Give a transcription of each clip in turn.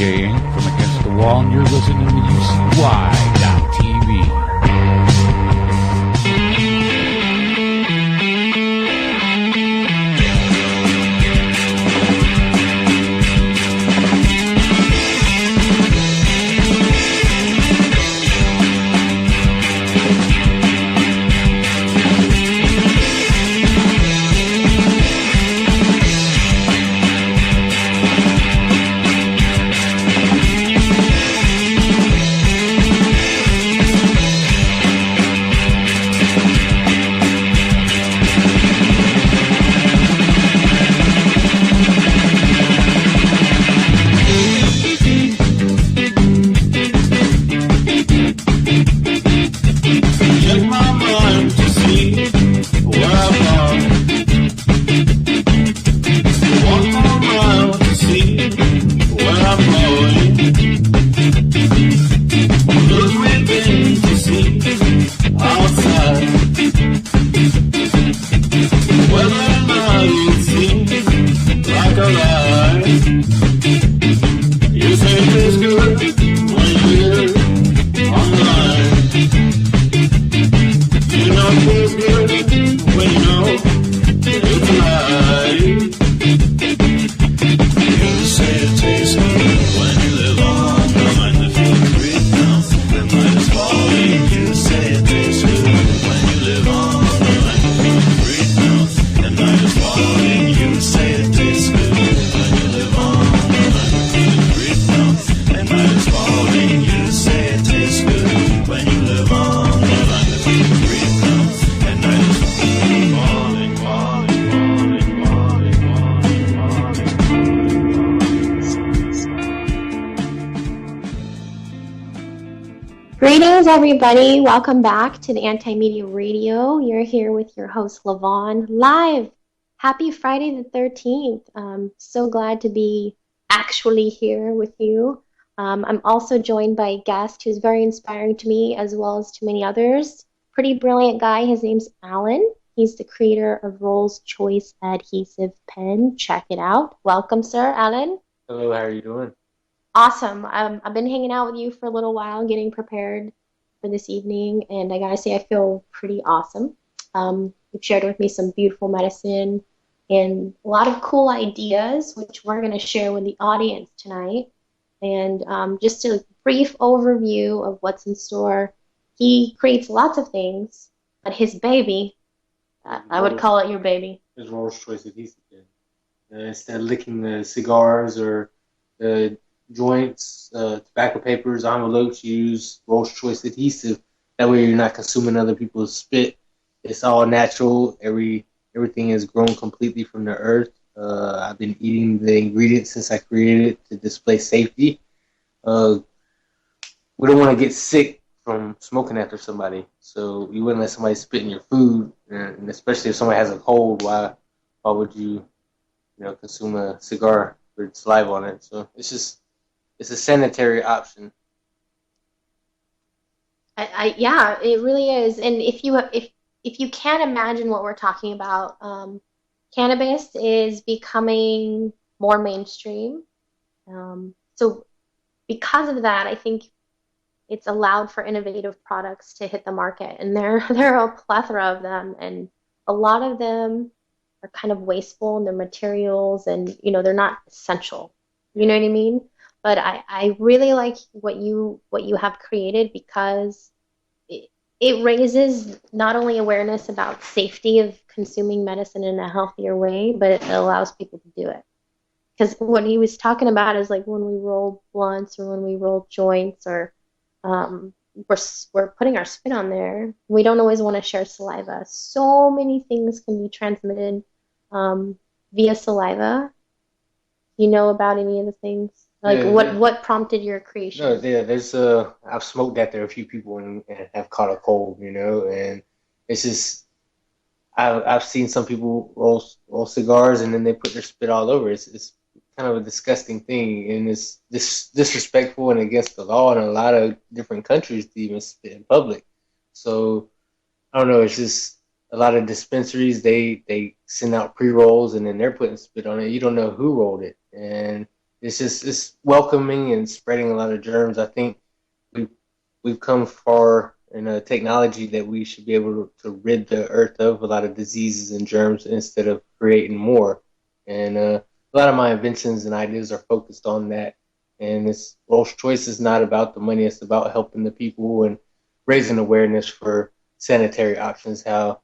DJ Ink from Against the Wall, and you're listening to UCY.TV. Greetings, everybody. Welcome back to the Anti-Media Radio. You're here with your host, Lavonne, live. Happy Friday the 13th. So glad to be actually here with you. I'm also joined by a guest who's very inspiring to me as well as to many others. Pretty brilliant guy. His name's Alan. He's the creator of RollsChoice Adhesive Pen. Check it out. Welcome, sir, Alan. Hello, how are you doing? Awesome. I've been hanging out with you for a little while, getting prepared for this evening, and I gotta say I feel pretty awesome. You've shared with me some beautiful medicine and a lot of cool ideas, which we're going to share with the audience tonight. And just a brief overview of what's in store. He creates lots of things, but his baby, I would call it your baby. It's RollsChoice Adhesive Pen. Instead of licking the cigars or the joints, tobacco papers, envelopes, you use RollsChoice adhesive. That way you're not consuming other people's spit. It's all natural. Everything is grown completely from the earth. I've been eating the ingredients since I created it to display safety. We don't want to get sick from smoking after somebody, so you wouldn't let somebody spit in your food, and especially if somebody has a cold, why would you consume a cigar with saliva on it? So it's a sanitary option. Yeah, it really is. And if you can't imagine what we're talking about, cannabis is becoming more mainstream. So because of that, I think it's allowed for innovative products to hit the market, and there are a plethora of them, and a lot of them are kind of wasteful in their materials, and they're not essential. You know what I mean? But I really like what you have created, because it raises not only awareness about safety of consuming medicine in a healthier way, but it allows people to do it. Because what he was talking about is like when we roll blunts or when we roll joints, or we're putting our spit on there. We don't always want to share saliva. So many things can be transmitted via saliva. You know about any of the things? Like what prompted your creation? No, there's I've smoked after a few people and have caught a cold, and it's just I've seen some people roll cigars and then they put their spit all over. It's kind of a disgusting thing, and it's disrespectful and against the law in a lot of different countries to even spit in public. So I don't know. It's just a lot of dispensaries, they send out pre-rolls and then they're putting spit on it. You don't know who rolled it, and it's welcoming and spreading a lot of germs. I think we've we've come far in a technology that we should be able to rid the earth of a lot of diseases and germs instead of creating more. And a lot of my inventions and ideas are focused on that. And it's Rolls Choice is not about the money; it's about helping the people and raising awareness for sanitary options. How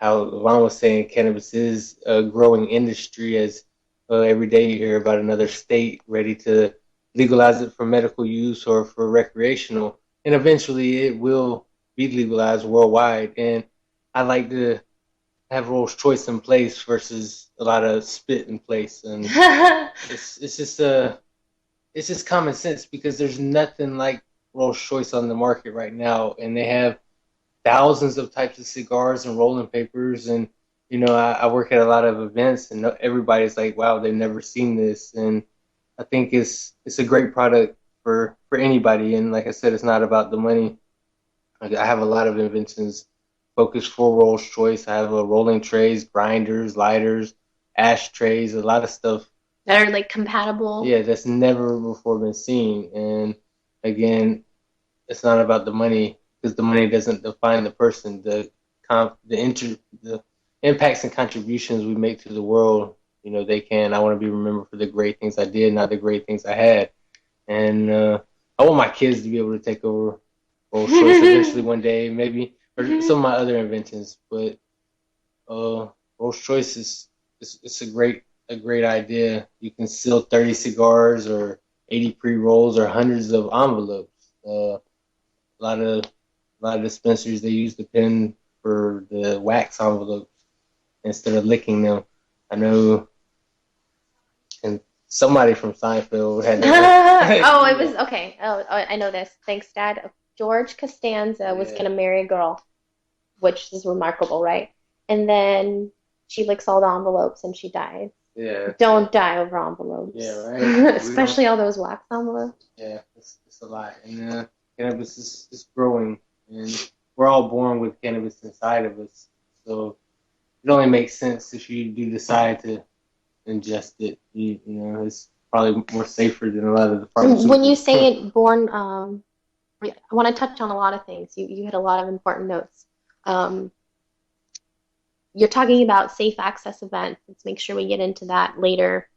Lavonne was saying, cannabis is a growing industry as every day you hear about another state ready to legalize it for medical use or for recreational. And eventually it will be legalized worldwide. And I like to have Rolls Choice in place versus a lot of spit in place. And it's just common sense because there's nothing like Rolls Choice on the market right now, and they have thousands of types of cigars and rolling papers. And I work at a lot of events, and everybody's like, wow, they've never seen this. And I think it's a great product for anybody. And like I said, it's not about the money. Like, I have a lot of inventions focused for Rolls Choice. I have rolling trays, grinders, lighters, ashtrays, a lot of stuff, that are like compatible. yeah, that's never before been seen. And again, it's not about the money because the money doesn't define the person. The impacts and contributions we make to the world, they can. I want to be remembered for the great things I did, not the great things I had. And I want my kids to be able to take over Rolls Royce eventually one day, maybe, or some of my other inventions. But Rolls Royce is it's a great idea. You can seal 30 cigars or 80 pre-rolls or hundreds of envelopes. A lot of dispensaries, they use the pen for the wax envelopes instead of licking them. I know, and somebody from Seinfeld had that. Oh, it was okay. Oh, I know this. Thanks, Dad. George Costanza was going to marry a girl, which is remarkable, right? And then she licks all the envelopes and she dies. Yeah. Don't die over envelopes. Yeah, right. Especially all those wax envelopes. Yeah, it's a lot. And cannabis is growing, and we're all born with cannabis inside of us. So it only makes sense if you do decide to ingest it. It's probably more safer than a lot of the pharmaceuticals. When you say it born, I want to touch on a lot of things. You had a lot of important notes. You're talking about safe access events. Let's make sure we get into that later.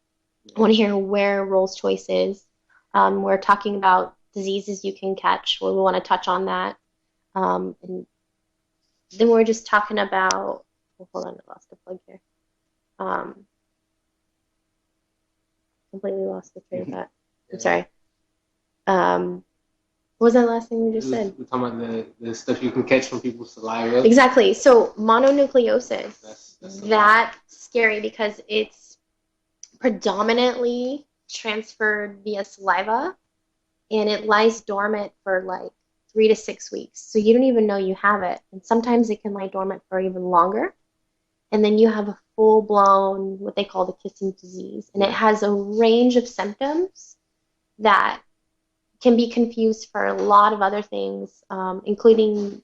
I want to hear where Rolls Choice is. We're talking about diseases you can catch. We want to touch on that. And then we're just talking about, hold on, I lost the plug here. Completely lost the train of thought. I'm sorry. What was that last thing we just said? We're talking about the stuff you can catch from people's saliva. Exactly. So mononucleosis, that's scary because it's predominantly transferred via saliva, and it lies dormant for like 3 to 6 weeks. So you don't even know you have it. And sometimes it can lie dormant for even longer. And then you have a full-blown, what they call the kissing disease. And it has a range of symptoms that can be confused for a lot of other things, including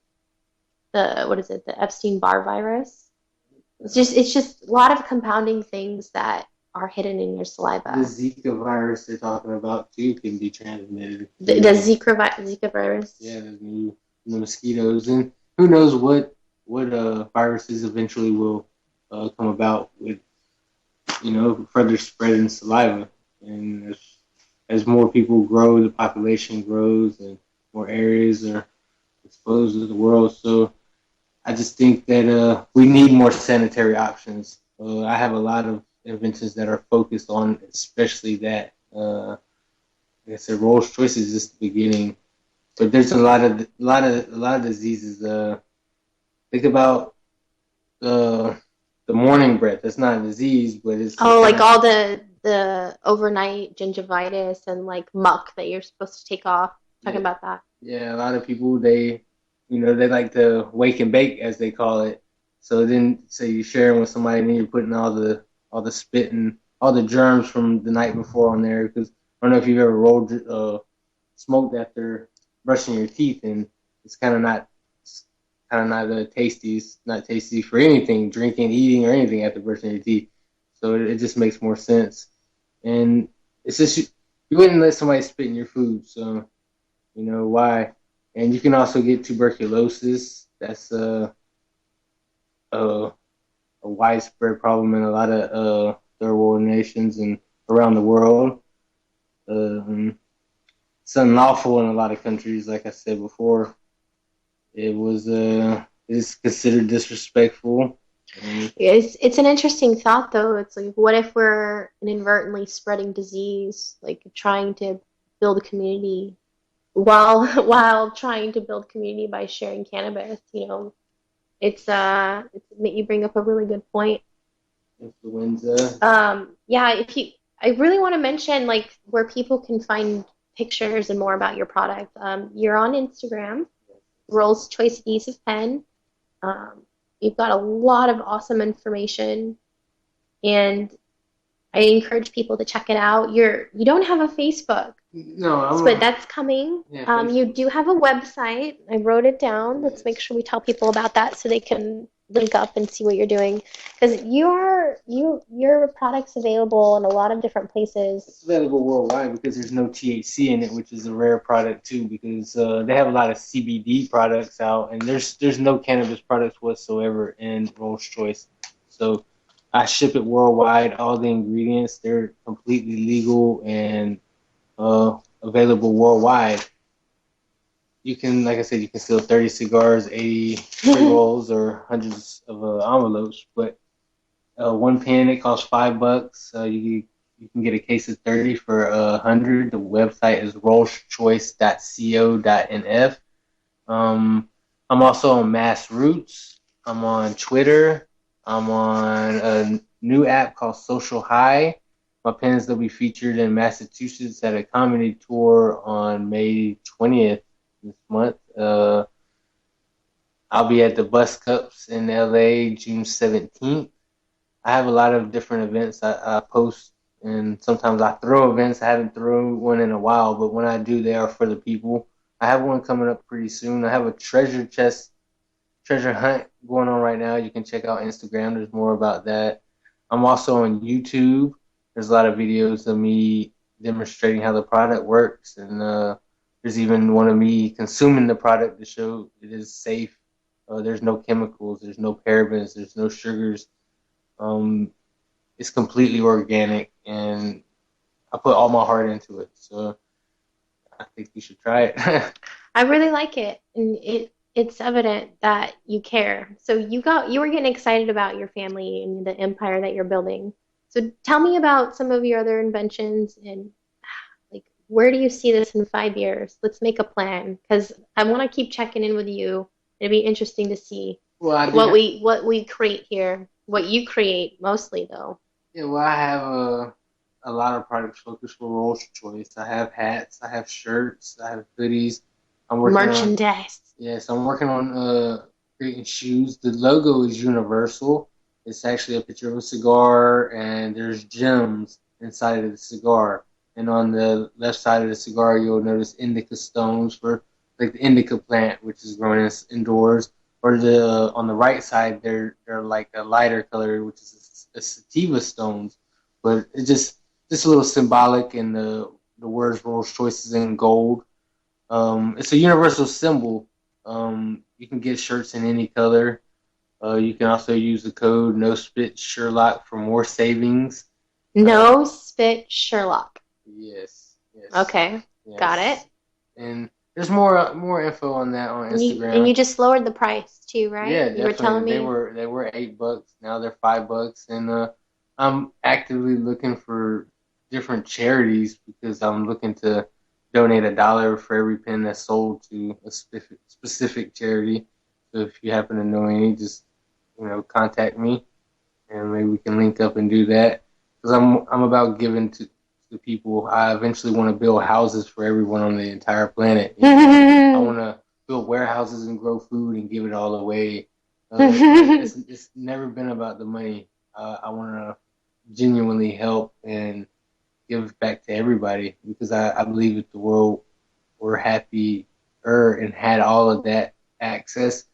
the Epstein-Barr virus. It's just a lot of compounding things that are hidden in your saliva. The Zika virus they're talking about too can be transmitted. The Zika virus. Yeah, the mosquitoes, and who knows what viruses eventually will come about with further spread in saliva. And as more people grow, the population grows, and more areas are exposed to the world. So I just think that we need more sanitary options. I have a lot of inventions that are focused on especially that. Like I said, Rolls Choice is just the beginning, but there's a lot of diseases. Think about the morning breath. It's not a disease, but it's like all the overnight gingivitis and like muck that you're supposed to take off. Talking about that. Yeah, a lot of people they like to wake and bake, as they call it. So then, say you're sharing with somebody, and then you're putting all the spit and all the germs from the night before on there. Because I don't know if you've ever smoked after brushing your teeth, and it's kind of not tasty. It's not tasty for anything, drinking, eating, or anything after brushing your teeth. So it just makes more sense. And it's just you wouldn't let somebody spit in your food, so you know why. And you can also get tuberculosis. That's a, a widespread problem in a lot of third world nations and around the world. Um, it's unlawful in a lot of countries, like I said before. It's considered disrespectful. It's an interesting thought though. It's like, what if we're inadvertently spreading disease, like trying to build a community while while trying to build community by sharing cannabis, you bring up a really good point. Influenza. Yeah, if you I really want to mention like where people can find pictures and more about your product. You're on Instagram, RollsChoice Adhesive Pen. Um, you've got a lot of awesome information, and I encourage people to check it out. You don't have a Facebook, No, but that's coming. Yeah, You do have a website. I wrote it down. Let's Yes. make sure we tell people about that so they can link up and see what you're doing. Because your product's available in a lot of different places. It's available worldwide because there's no THC in it, which is a rare product too. Because they have a lot of CBD products out, and there's no cannabis products whatsoever in Rolls Choice. So I ship it worldwide. All the ingredients they're completely legal and available worldwide. You can, like I said, you can sell 30 cigars, 80 pre-rolls, or hundreds of envelopes. But one pen, it costs $5. You can get a case of 30 for 100. The website is rollschoice.co.nf. I'm also on Mass Roots. I'm on Twitter. I'm on a new app called Social High. My pens will be featured in Massachusetts at a comedy tour on May 20th this month. I'll be at the Bus Cups in LA June 17th. I have a lot of different events I post, and sometimes I throw events. I haven't thrown one in a while, but when I do, they are for the people. I have one coming up pretty soon. I have a treasure hunt going on right now. You can check out Instagram. There's more about that. I'm also on YouTube. There's a lot of videos of me demonstrating how the product works, and there's even one of me consuming the product to show it is safe. There's no chemicals. There's no parabens. There's no sugars. Um, it's completely organic, and I put all my heart into it. So I think you should try it. I really like it, and it's evident that you care. So you were getting excited about your family and the empire that you're building. So tell me about some of your other inventions and like where do you see this in 5 years? Let's make a plan because I want to keep checking in with you. It'd be interesting to see Well, I do what we create here, what you create mostly though. Yeah, well, I have a lot of products focused for Rolls Choice. I have hats, I have shirts, I have hoodies. I'm working on Merchandise. Yes, I'm working on creating shoes. The logo is universal. It's actually a picture of a cigar, and there's gems inside of the cigar. And on the left side of the cigar, you'll notice indica stones for like the indica plant, which is growing indoors. Or the on the right side, they're like a lighter color, which is a sativa stones. But it's just a little symbolic, and the words Rolls Choice is in gold. It's a universal symbol. You can get shirts in any color. You can also use the code No Spit Sherlock for more savings. No spit Sherlock. Yes, yes. Okay, Yes. got it. And there's more info on that on Instagram. And you just lowered the price too, right? Yeah, You were telling me. they were $8. Now they're $5, and I'm actively looking for different charities because I'm looking to donate $1 for every pen that's sold to a specific charity. So if you happen to know any, just contact me, and maybe we can link up and do that. Because I'm about giving to the people. I eventually want to build houses for everyone on the entire planet. I want to build warehouses and grow food and give it all away. It's never been about the money. I want to genuinely help and give back to everybody because I believe if the world were happier and had all of that access,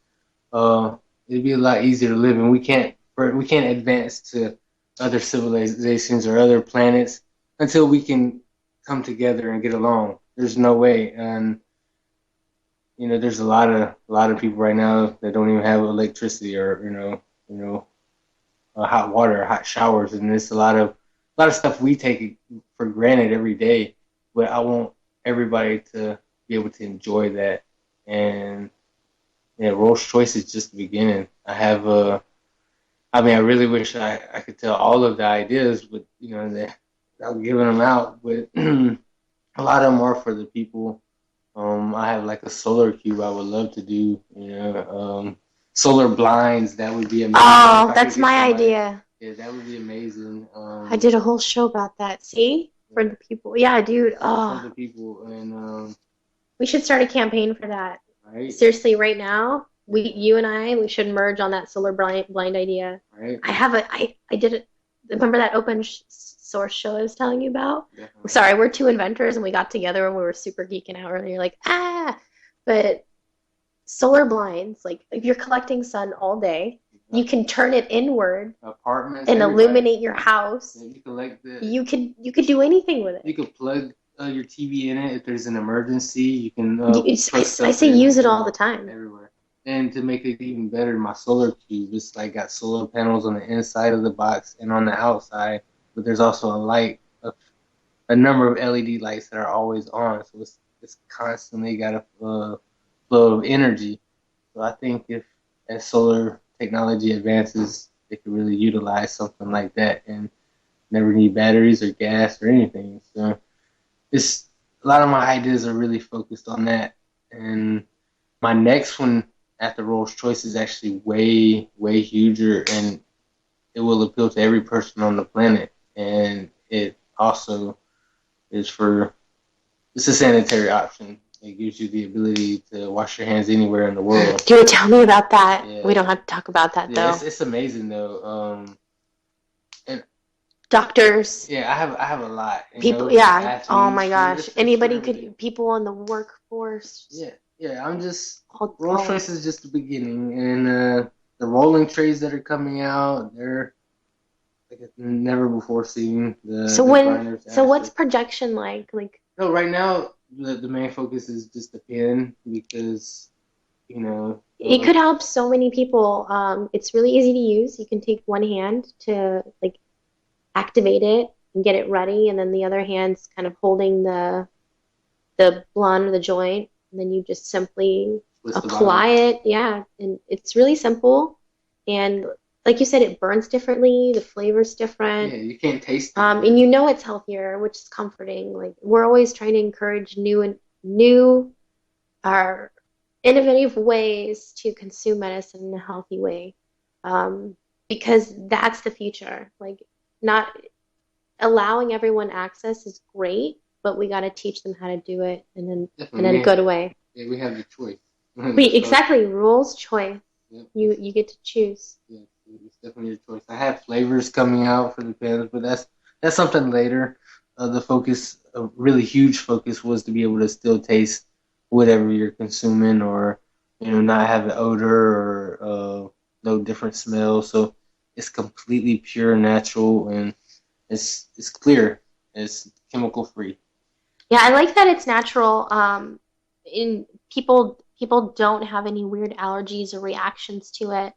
it'd be a lot easier to live. And we can't advance to other civilizations or other planets until we can come together and get along. There's no way. And there's a lot of people right now that don't even have electricity or hot water, hot showers, and it's a lot of stuff we take for granted every day. But I want everybody to be able to enjoy that. And yeah, Rolls Choice is just the beginning. I really wish I could tell all of the ideas, but that I'm giving them out. But a lot of them are for the people. I have like a solar cube I would love to do. Solar blinds, that would be amazing. Oh, that's my idea. Yeah, that would be amazing. I did a whole show about that. See? For the people. Yeah, dude. For Oh, the people, and we should start a campaign for that. right, Seriously, right now, you and we should merge on that solar blind idea. right, I did it. Remember that open source show I was telling you about? definitely. Sorry, we're two inventors and we got together and we were super geeking out and you're like, ah, but solar blinds, like if you're collecting sun all day, you can turn it inward Apartments and everywhere. illuminate your house. Yeah, you can like the. You could do anything with it. You could plug your TV in it if there's an emergency. You can. I say use it all the time. Everywhere. And to make it even better, my solar cube, it's like got solar panels on the inside of the box and on the outside, but there's also a number of LED lights that are always on, so it's constantly got a flow of energy. So I think as solar technology advances, they could really utilize something like that and never need batteries or gas or anything. So it's a lot of my ideas are really focused on that. And my next one after Rolls Choice is actually way, way huger, and it will appeal to every person on the planet. And it also is it's a sanitary option. It gives you the ability to wash your hands anywhere in the world. Dude, tell me about that. Yeah. We don't have to talk about that Yeah, though. it's amazing though. Doctors, Yeah, I have a lot. people, yeah. Athletes, Oh my gosh. it's Anybody for everything. could, people in the workforce. Yeah. I'm just All, Rolls all- Choice is just the beginning, and the rolling trays that are coming out, they're like never before seen. So the when, grinders, so what's actually. projection like? Like, No, right now the main focus is just the pen because it could help so many people. It's really easy to use. You can take one hand to like activate it and get it ready, and then the other hand's kind of holding the blunt or the joint, and then you just simply twist the apply bottom. it. Yeah, and it's really simple. And like you said, it burns differently. The flavor's different. Yeah, you can't taste it. And it's healthier, which is comforting. Like we're always trying to encourage new or innovative ways to consume medicine in a healthy way, because that's the future. Like not allowing everyone access is great, but we got to teach them how to do it in Definitely. a good way. Yeah, we have the choice. Exactly, rules choice. Yep. You get to choose. Yeah, it's definitely your choice. I have flavors coming out for the pens, but that's something later. The focus, a really huge focus, was to be able to still taste whatever you're consuming, or not have an odor or no different smell. So it's completely pure, natural, and it's clear. It's chemical free. Yeah, I like that it's natural. In people don't have any weird allergies or reactions to it,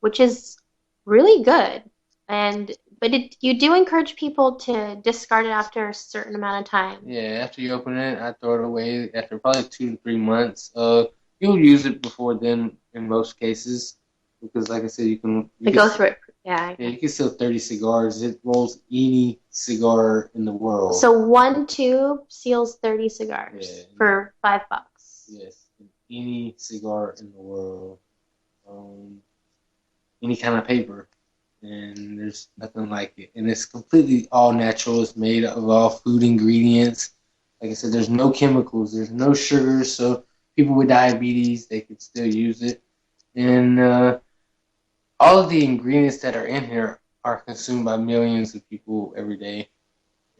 which is really good. But you do encourage people to discard it after a certain amount of time. Yeah, after you open it, I throw it away after probably 2 to 3 months. You'll use it before then in most cases because, like I said, To go through it. Yeah. Yeah, you can sell 30 cigars. It rolls any cigar in the world. So one tube seals 30 cigars Yeah. for $5. Yes, any cigar in the world, any kind of paper, and there's nothing like it. And it's completely all natural. It's made of all food ingredients. Like I said, there's no chemicals. There's no sugars, so people with diabetes, they could still use it. And all of the ingredients that are in here are consumed by millions of people every day,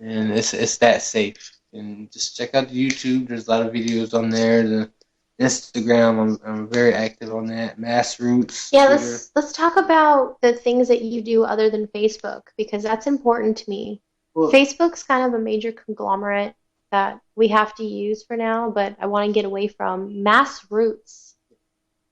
and it's that safe. And just check out the YouTube. There's a lot of videos on there. The Instagram, I'm very active on that. Mass Roots. Yeah, Twitter. let's talk about the things that you do other than Facebook because that's important to me. Well, Facebook's kind of a major conglomerate that we have to use for now, but I want to get away from Mass Roots.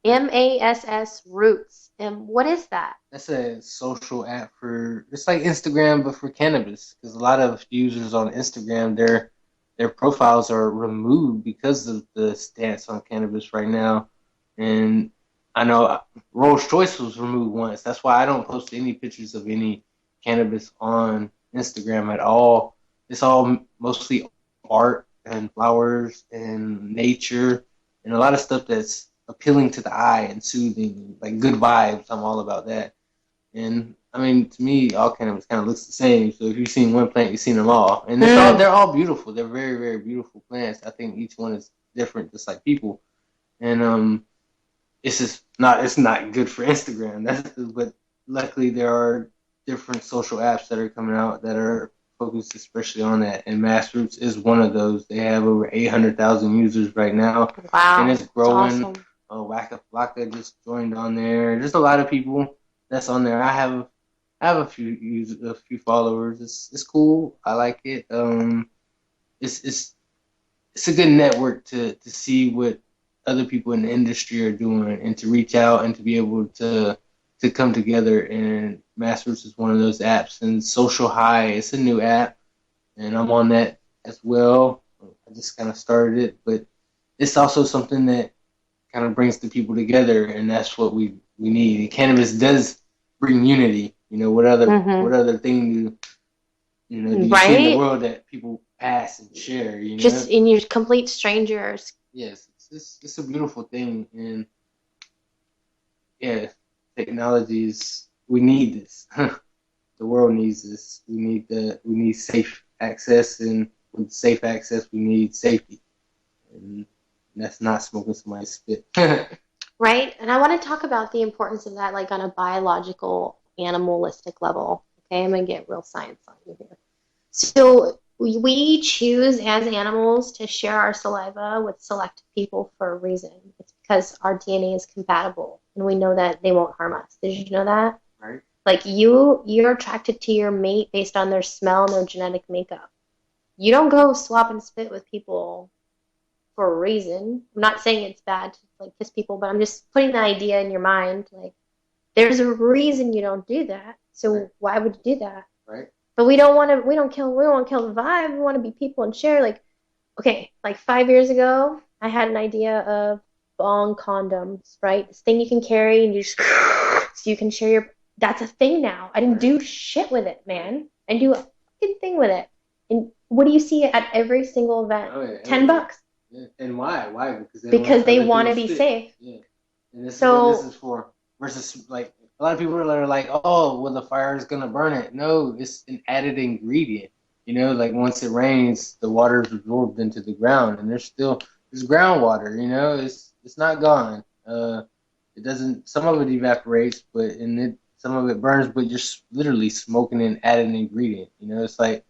MASS Roots. And what is that? that's a social app for, it's like Instagram but for cannabis, because a lot of users on Instagram, their profiles are removed because of the stance on cannabis right now. And I know Rolls Choice was removed once. That's why I don't post any pictures of any cannabis on Instagram at all. It's all mostly art and flowers and nature and a lot of stuff that's appealing to the eye and soothing, like good vibes. I'm all about that. And I mean, to me, all cannabis kind of looks the same. So if you've seen one plant, you've seen them all, and they're all beautiful. They're very, very beautiful plants. I think each one is different, just like people. And it's not good for Instagram. But luckily there are different social apps that are coming out that are focused especially on that. And Mass Roots is one of those. They have over 800,000 users right now, Wow, and it's growing. awesome. Waka Flocka just joined on there. There's a lot of people that's on there. I have a few followers. It's cool. I like it. It's a good network to see what other people in the industry are doing and to reach out and to be able to come together. And Mass Roots is one of those apps. And Social High, it's a new app, and I'm on that as well. I just kind of started it, but it's also something that kind of brings the people together, and that's what we need. And cannabis does bring unity. What other thing do you see in the Right? world that people pass and share? Just in your complete strangers. Yes, it's a beautiful thing, and yeah, technologies. We need this. The world needs this. We need safe access, and with safe access, we need safety, and that's not smoking somebody's spit. Right? And I want to talk about the importance of that, like on a biological, animalistic level. Okay, I'm going to get real science on you here. So we choose as animals to share our saliva with select people for a reason. It's because our DNA is compatible, and we know that they won't harm us. Did you know that? Right. Like you're attracted to your mate based on their smell and their genetic makeup. You don't go swap and spit with people for a reason. I'm not saying it's bad to like kiss people, but I'm just putting the idea in your mind. Like, there's a reason you don't do that. So Right. why would you do that? Right. But we don't want to. We don't want to kill the vibe. We want to be people and share. Like, okay, like 5 years ago, I had an idea of bong condoms, right? This thing you can carry and you just so you can share your. That's a thing now. I didn't do shit with it, man. I do a fucking thing with it. And what do you see at every single event? Oh, yeah. $10. Yeah. And why? Why? Because they want to other be people safe. Yeah. And this is So what this is for. Versus, like, a lot of people are like, oh, well, the fire is going to burn it. No, it's an added ingredient. Like once it rains, the water is absorbed into the ground, and there's groundwater. It's not gone. It doesn't. Some of it evaporates, some of it burns. But you're literally smoking an added ingredient. It's like,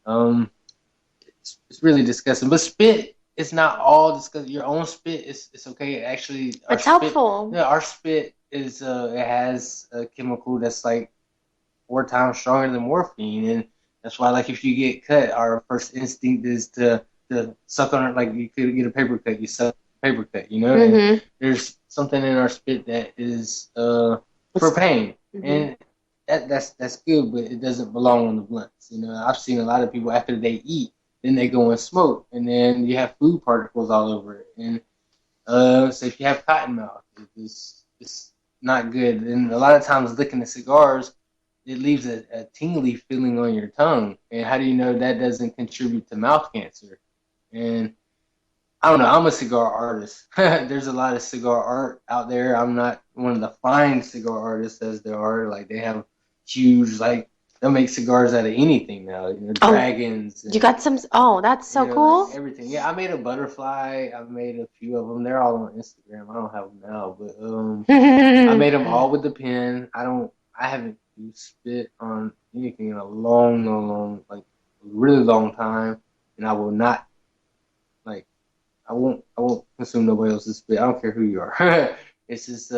it's really disgusting. But spit, it's not all disgusting. Your own spit it's okay. Actually, it's helpful. Yeah, our spit is it has a chemical that's like 4 times stronger than morphine, and that's why, like, if you get cut, our first instinct is to suck on it. Like, you could get a paper cut, you suck a paper cut. And there's something in our spit that is for pain, and that's good, but it doesn't belong on the blunts. I've seen a lot of people after they eat, then they go and smoke, and then you have food particles all over it, and so if you have cotton mouth, it's not good. And a lot of times licking the cigars, it leaves a tingly feeling on your tongue. And how do you know that doesn't contribute to mouth cancer? And I don't know. I'm a cigar artist. There's a lot of cigar art out there. I'm not one of the fine cigar artists as there are. Like, they have huge, like, they'll make cigars out of anything now. Dragons. You got some. Oh, that's so cool. Like everything. Yeah, I made a butterfly. I've made a few of them. They're all on Instagram. I don't have them now, but I made them all with the pen. I haven't used spit on anything in a long, like, really long time, and I will not, like, I won't consume nobody else's spit. I don't care who you are. It's just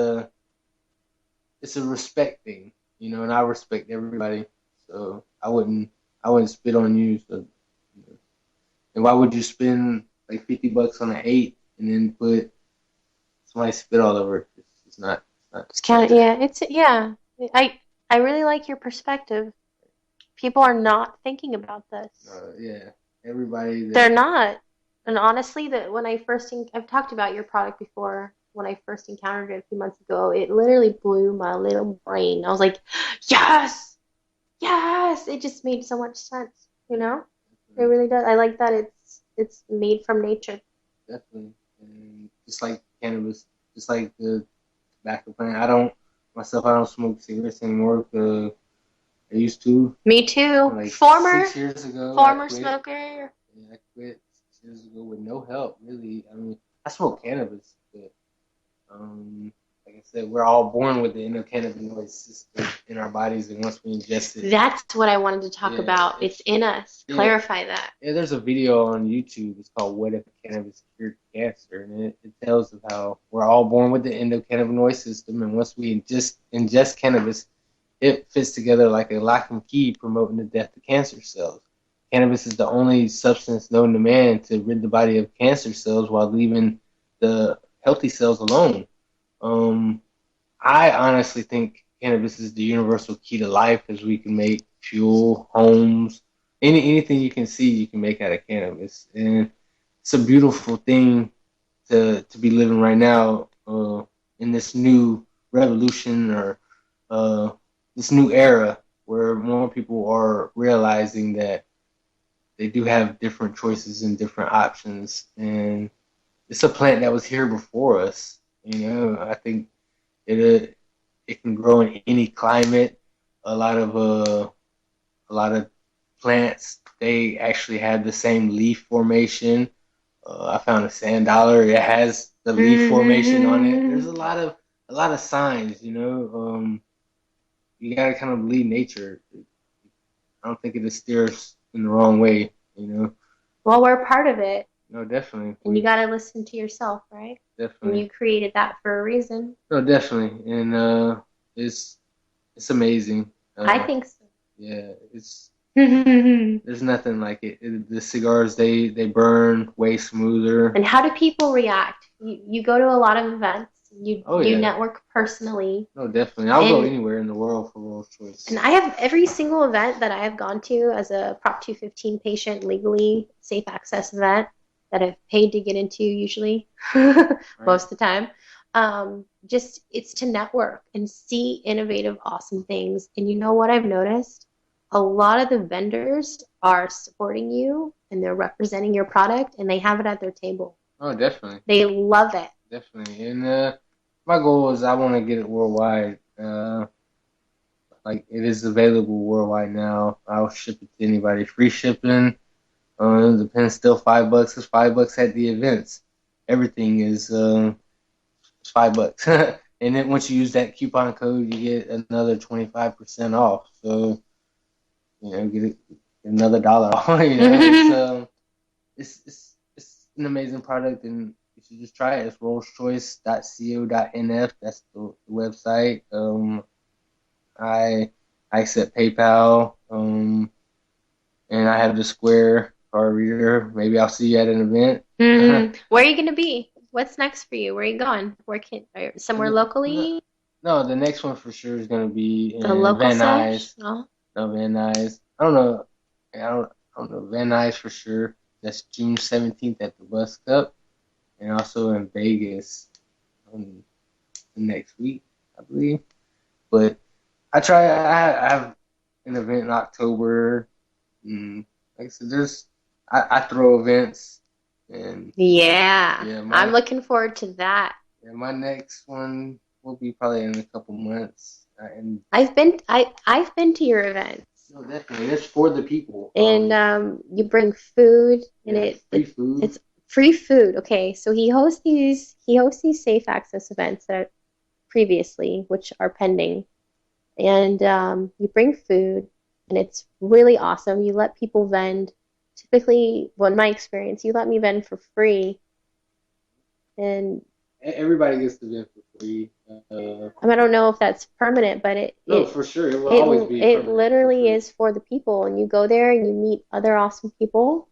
it's a respect thing, and I respect everybody. So I wouldn't I wouldn't spit on you. So, and why would you spend like $50 on an 8 and then put somebody spit all over it? It's not. It's kind of, yeah, it's, yeah. I really like your perspective. People are not thinking about this. Yeah, everybody They're that. not. And honestly, that when I've talked about your product before. When I first encountered it a few months ago, it literally blew my little brain. I was like, yes, yes. It just made so much sense, you know? It really does. I like that it's made from nature. Definitely. And just like cannabis, just like the tobacco plant. I don't smoke cigarettes anymore. I used to. Me too. Like Former 6 years ago, I former quit. smoker. Yeah, I quit 6 years ago with no help, really. I mean, I smoke cannabis, but like I said, we're all born with the endocannabinoid system in our bodies, and once we ingest it, That's what I wanted to talk yeah, about. It's in us. yeah, Clarify that. yeah. There's a video on YouTube. It's called "What If Cannabis Cured Cancer," and it tells of how we're all born with the endocannabinoid system, and once we ingest cannabis, it fits together like a lock and key, promoting the death of cancer cells. Cannabis is the only substance known to man to rid the body of cancer cells while leaving the healthy cells alone. Um, I honestly think cannabis is the universal key to life, as we can make fuel, homes, anything you can see, you can make out of cannabis, and it's a beautiful thing to be living right now in this new revolution or uh, this new era where more people are realizing that they do have different choices and different options, and it's a plant that was here before us. I think it can grow in any climate. A lot of plants, they actually have the same leaf formation. I found a sand dollar. It has the leaf formation on it. There's a lot of signs. You gotta kind of believe nature. I don't think it'll steer us in the wrong way. Well, we're part of it. No, definitely. And you got to listen to yourself, right? And Definitely. you created that for a reason. No, definitely. And it's amazing. I think so. Yeah, there's nothing like it. The cigars, they burn way smoother. And how do people react? You go to a lot of events. You network personally. No, definitely. I'll go anywhere in the world for RollsChoice. And I have every single event that I have gone to as a Prop 215 patient, legally safe access event that I've paid to get into usually, most of the time. Just it's to network and see innovative, awesome things. And you know what I've noticed? A lot of the vendors are supporting you and they're representing your product and they have it at their table. Oh, definitely. They love it. Definitely. And my goal is I want to get it worldwide. Like it is available worldwide now. I'll ship it to anybody. Free shipping. The pen's still $5. It's $5 at the events. Everything is $5. And then once you use that coupon code, you get another 25% off. So get another dollar off. It's an amazing product, and you should just try it. It's rollschoice.co.nf. That's the website. I accept PayPal. And I have the Square card reader. Maybe I'll see you at an event. Where are you gonna be? What's next for you? Where are you going? Somewhere locally? No, the next one for sure is gonna be in Van Nuys. No, Van Nuys. I don't know. I don't know Van Nuys for sure. That's June 17th at the Bus Cup, and also in Vegas next week, I believe. But I have an event in October. Like I said, I throw events, and I'm looking forward to that. Yeah, my next one will be probably in a couple months. And I've been to your events. No, definitely, it's for the people. And you bring food, and free food. It's free food. Okay, so he hosts these safe access events that previously, which are pending, and you bring food, and it's really awesome. You let people vend. Typically, well, in my experience, you let me vend for free, and everybody gets to vend for free. I don't know if that's permanent, but No, for sure, it will always be it permanent. For literally sure. is for the people, and you go there and you meet other awesome people,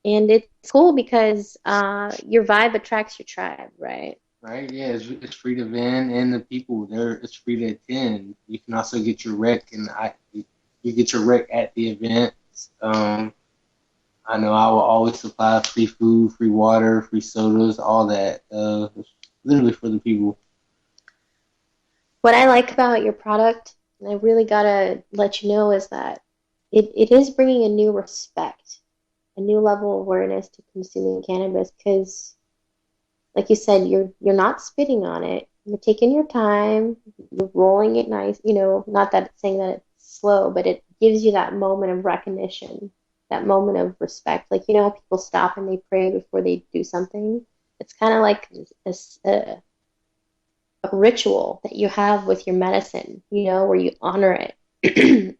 and it's cool because your vibe attracts your tribe, right? Right? Yeah, it's free to vend, and the people there, it's free to attend. You can also get your rec, and you get your rec at the event. Um, I know I will always supply free food, free water, free sodas, all that. Literally for the people. What I like about your product, and I really gotta let you know, is that it is bringing a new respect, a new level of awareness to consuming cannabis because, like you said, you're not spitting on it. You're taking your time, you're rolling it nice. Not that it's saying that it's slow, but it gives you that moment of recognition, that moment of respect. Like, how people stop and they pray before they do something. It's kind of like a ritual that you have with your medicine, where you honor it.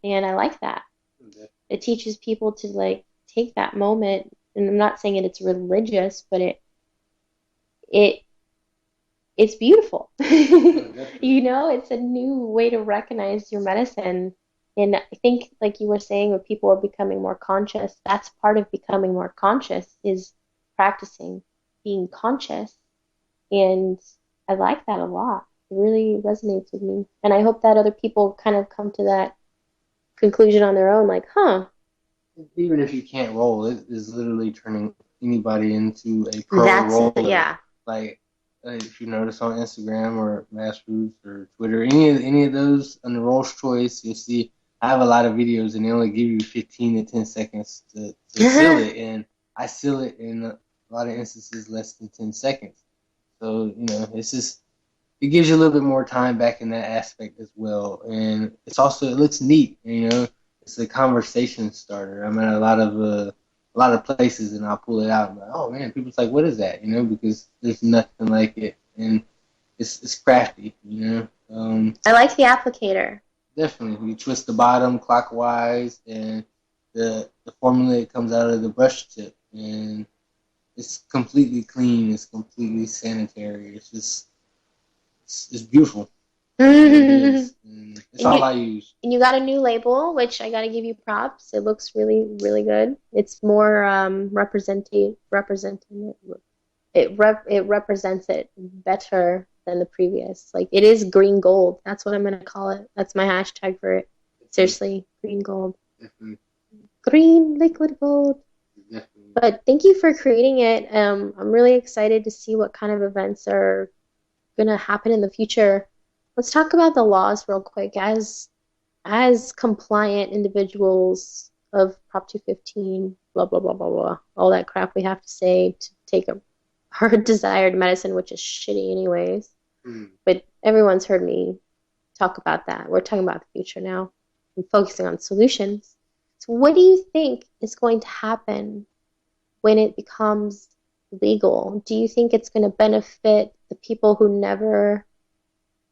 And I like that. It teaches people to like take that moment, and I'm not saying it's religious, but it it's beautiful. It's a new way to recognize your medicine. And I think, like you were saying, when people are becoming more conscious, that's part of becoming more conscious is practicing being conscious. And I like that a lot. It really resonates with me. And I hope that other people kind of come to that conclusion on their own, like, huh. Even if you can't roll, it is literally turning anybody into a pro That's, roller. yeah. Like if you notice on Instagram or Mass Roots or Twitter, any of those on the Rolls Choice, you'll see I have a lot of videos and they only give you 15 to 10 seconds to seal it, and I seal it in a lot of instances less than 10 seconds. So it's just it gives you a little bit more time back in that aspect as well, and it looks neat. It's a conversation starter. I'm at a lot of places, and I'll pull it out and be like, oh man, people's like, what is that? Because there's nothing like it, and it's crafty. I like the applicator. Definitely, you twist the bottom clockwise, and the formula comes out of the brush tip, and it's completely clean. It's completely sanitary. It's beautiful. It is. And it's all I use. And you got a new label, which I got to give you props. It looks really, really good. It's more representing it represents it better than the previous. Like, it is green gold. That's what I'm gonna call it. That's my hashtag for it. Seriously, green gold. Definitely. Green liquid gold. Definitely. But thank you for creating it. I'm really excited to see what kind of events are gonna happen in the future. Let's talk about the laws real quick. As compliant individuals of Prop 215, blah blah blah blah blah, all that crap we have to say to take our desired medicine, which is shitty anyways. But everyone's heard me talk about that. We're talking about the future now and focusing on solutions. So what do you think is going to happen when it becomes legal? Do you think it's going to benefit the people who never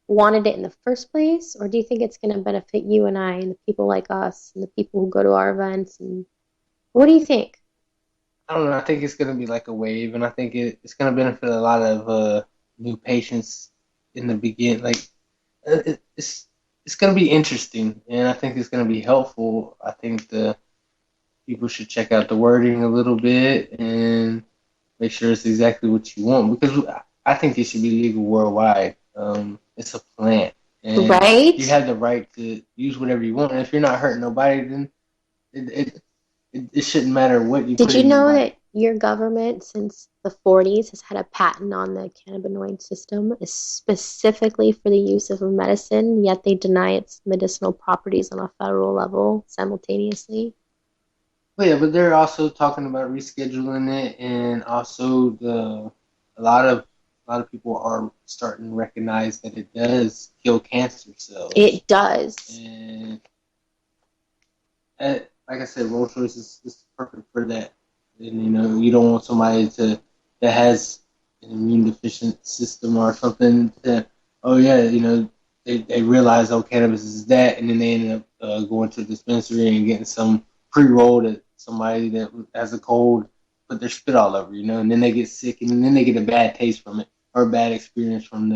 wanted it in the first place, or do you think it's going to benefit you and I and the people like us and the people who go to our events? And what do you think? I don't know. I think it's going to be like a wave, and I think it's going to benefit a lot of new patients in the beginning. Like it's going to be interesting, and I think it's going to be helpful. I think the people should check out the wording a little bit and make sure it's exactly what you want, because I think it should be legal worldwide. It's a plant, and right? You have the right to use whatever you want. And if you're not hurting nobody, then it shouldn't matter what you. Did you know that your government, since the 40s, has had a patent on the cannabinoid system, specifically for the use of a medicine, yet they deny its medicinal properties on a federal level simultaneously? Well, yeah, but they're also talking about rescheduling it, and also a lot of people are starting to recognize that it does kill cancer cells. It does. And like I said, RollsChoice is perfect for that. And you don't want somebody that has an immune deficient system or something to, oh yeah, they realize, oh, cannabis is that, and then they end up going to the dispensary and getting some pre-roll that somebody that has a cold put their spit all over, and then they get sick, and then they get a bad taste from it or a bad experience from